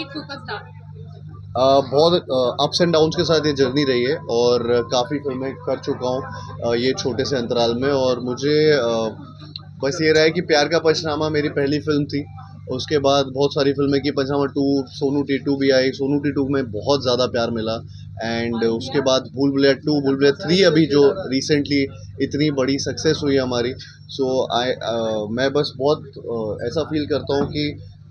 एक सुपरस्टार? बहुत ups and downs के साथ ये जर्नी रही है और काफ़ी फिल्में कर चुका हूँ ये छोटे से अंतराल में। और मुझे बस ये रहा है कि प्यार का पंचनामा मेरी पहली फिल्म थी। उसके बाद बहुत सारी फिल्में की, पंचनामा 2, सोनू टीटू भी आई। सोनू टीटू में बहुत ज़्यादा प्यार मिला। एंड उसके बाद भूल भुलैया 2, भूल भुलैया 3 अभी जो रिसेंटली इतनी बड़ी सक्सेस हुई हमारी। सो मैं बस बहुत ऐसा फील करता हूँ कि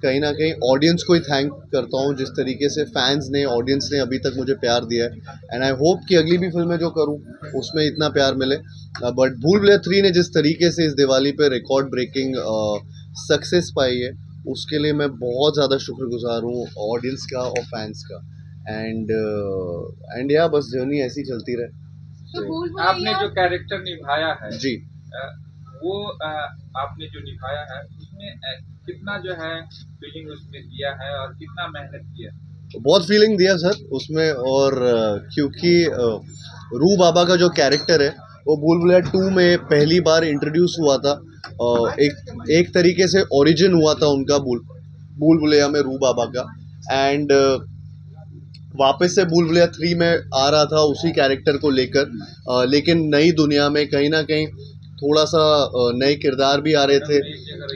कहीं न कहीं ऑडियंस को ही थैंक करता हूँ, जिस तरीके से फैन्स ने, ऑडियंस ने अभी तक मुझे प्यार दिया है। एंड आई होप कि अगली भी फिल्में जो करूँ उसमें इतना प्यार मिले। बट भूल भुलैया 3 ने जिस तरीके से इस दिवाली पे रिकॉर्ड ब्रेकिंग सक्सेस पाई है, उसके लिए मैं बहुत ज़्यादा शुक्रगुज़ार हूँ ऑडियंस का और फैन्स का। एंड या बस जर्नी ऐसी चलती रहे। तो भूल आपने भुलैया जो कैरेक्टर निभाया है जी। वो आपने जो निभाया है उसमें कितना जो है फीलिंग उसमें दिया है और कितना मेहनत किया? बहुत फीलिंग दिया सर उसमें। और क्योंकि रू बाबा का जो कैरेक्टर है वो भूल भुलैया 2 में पहली बार इंट्रोड्यूस हुआ था। एक तरीके से ओरिजिन हुआ था उनका भूल भुलैया में रू बाबा का। एंड वापस से भूल भुलैया 3 में आ रहा था उसी कैरेक्टर को लेकर। लेकिन नई दुनिया में कहीं ना कहीं थोड़ा सा नए किरदार भी आ रहे थे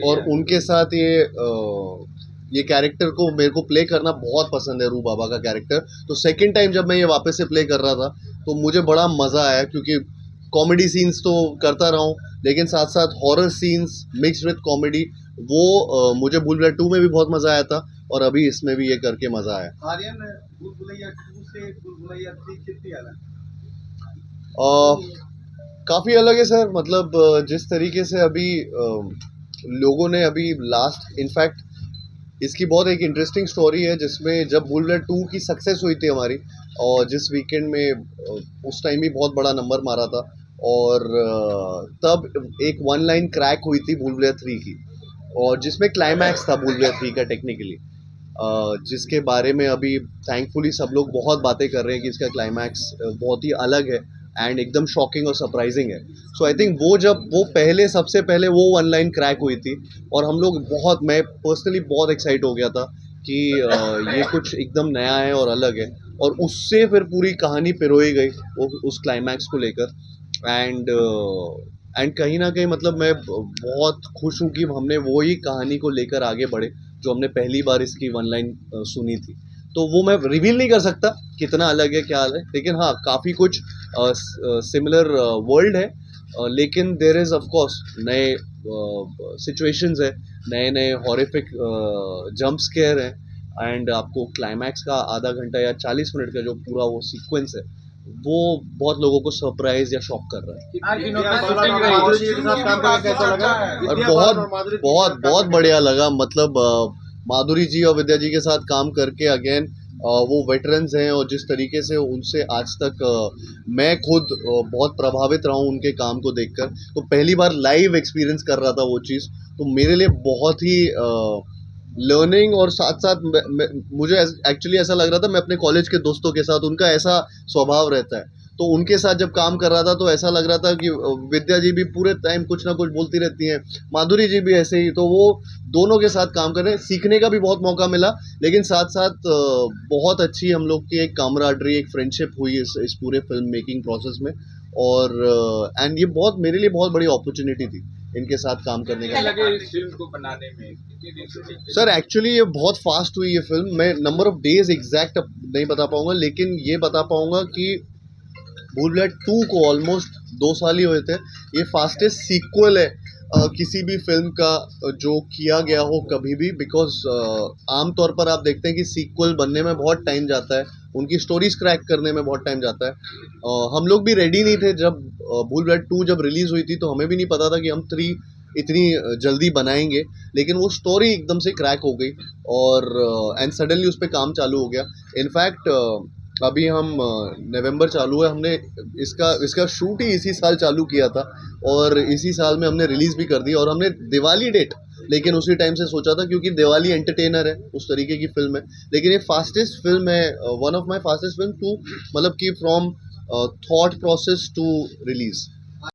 और उनके साथ ये कैरेक्टर को मेरे को प्ले करना बहुत पसंद है, रू बाबा का कैरेक्टर। तो सेकंड टाइम जब मैं ये वापस से प्ले कर रहा था तो मुझे बड़ा मज़ा आया, क्योंकि कॉमेडी सीन्स तो करता रहा हूँ लेकिन साथ साथ horror scenes mixed with comedy, वो मुझे भूल भुलैया 2 में भी बहुत मज़ा आया था और अभी इसमें भी ये करके मज़ा आया। आर्यन, भूल भुलैया 2 से भूल भुलैया 3 कितनी अलग? काफ़ी अलग है सर। मतलब जिस तरीके से अभी लोगों ने अभी लास्ट, इनफैक्ट इसकी बहुत एक इंटरेस्टिंग स्टोरी है, जिसमें जब भूल भुलैया 2 की सक्सेस हुई थी हमारी और जिस वीकेंड में उस टाइम भी बहुत बड़ा नंबर मारा था। और तब एक वन लाइन क्रैक हुई थी भूल भुलैया 3 की, और जिसमें क्लाइमैक्स था भूल भुलैया 3 का टेक्निकली, जिसके बारे में अभी थैंकफुली सब लोग बहुत बातें कर रहे हैं कि इसका क्लाइमैक्स बहुत ही अलग है एंड एकदम शॉकिंग और सरप्राइजिंग है। सो आई थिंक वो जब वो पहले सबसे पहले वो वन लाइन क्रैक हुई थी और हम लोग बहुत, मैं पर्सनली बहुत एक्साइट हो गया था कि ये कुछ एकदम नया है और अलग है। और उससे फिर पूरी कहानी पिरोई गई वो उस क्लाइमैक्स को लेकर। एंड कहीं ना कहीं मतलब मैं बहुत खुश हूँ कि हमने वही कहानी को लेकर आगे बढ़े जो हमने पहली बार इसकी वन लाइन सुनी थी। तो वो मैं रिवील नहीं कर सकता कितना अलग है क्या है, लेकिन हाँ काफ़ी कुछ सिमिलर वर्ल्ड है। लेकिन देर इज़ ऑफ कोर्स नए सिचुएशंस है, नए नए हॉरिफिक जंप स्केयर है। एंड आपको क्लाइमैक्स का आधा घंटा या 40 मिनट का जो पूरा वो सीक्वेंस है, वो बहुत लोगों को सरप्राइज या शॉक कर रहा है। माधुरी जी के साथ काम करके कैसा लगा? और बहुत बहुत बढ़िया लगा। मतलब माधुरी जी और विद्या जी के साथ काम करके अगेन वो वेटरन्स हैं और जिस तरीके से उनसे आज तक मैं खुद बहुत प्रभावित रहा हूँ उनके काम को देखकर। तो पहली बार लाइव एक्सपीरियंस कर रहा था वो चीज़, तो मेरे लिए बहुत ही लर्निंग और साथ साथ मुझे एक्चुअली ऐसा लग रहा था मैं अपने कॉलेज के दोस्तों के साथ, उनका ऐसा स्वभाव रहता है, तो उनके साथ जब काम कर रहा था तो ऐसा लग रहा था कि विद्या जी भी पूरे टाइम कुछ ना कुछ बोलती रहती हैं, माधुरी जी भी ऐसे ही। तो वो दोनों के साथ काम कर रहे हैं, सीखने का भी बहुत मौका मिला, लेकिन साथ साथ बहुत अच्छी हम लोग की एक कामराडरी, एक फ्रेंडशिप हुई इस पूरे फिल्म मेकिंग प्रोसेस में। और एंड ये बहुत मेरे लिए बहुत बड़ी अपॉर्चुनिटी थी इनके साथ काम करने का। लगे इस फिल्म को बनाने में कितनी दिन शूटिंग की? सर एक्चुअली ये बहुत फास्ट हुई ये फिल्म। मैं नंबर ऑफ डेज एग्जैक्ट नहीं बता पाऊंगा, लेकिन ये बता पाऊंगा कि भूल भुलैया 2 को ऑलमोस्ट 2 साल ही हुए थे। ये फास्टेस्ट सीक्वल है किसी भी फिल्म का जो किया गया हो कभी भी, बिकॉज आमतौर पर आप देखते हैं कि सीक्वल बनने में बहुत टाइम जाता है, उनकी स्टोरीज क्रैक करने में बहुत टाइम जाता है। हम लोग भी रेडी नहीं थे जब भूल भुलैया 2 जब रिलीज़ हुई थी, तो हमें भी नहीं पता था कि हम 3 इतनी जल्दी बनाएंगे, लेकिन वो स्टोरी एकदम से क्रैक हो गई और एंड सडनली उस पर काम चालू हो गया। इनफैक्ट अभी हम नवंबर चालू है, हमने इसका शूट ही इसी साल चालू किया था और इसी साल में हमने रिलीज़ भी कर दी। और हमने दिवाली डेट लेकिन उसी टाइम से सोचा था, क्योंकि दिवाली एंटरटेनर है, उस तरीके की फिल्म है। लेकिन ये फास्टेस्ट फिल्म है, one of my fastest film too, मतलब कि from thought process to release.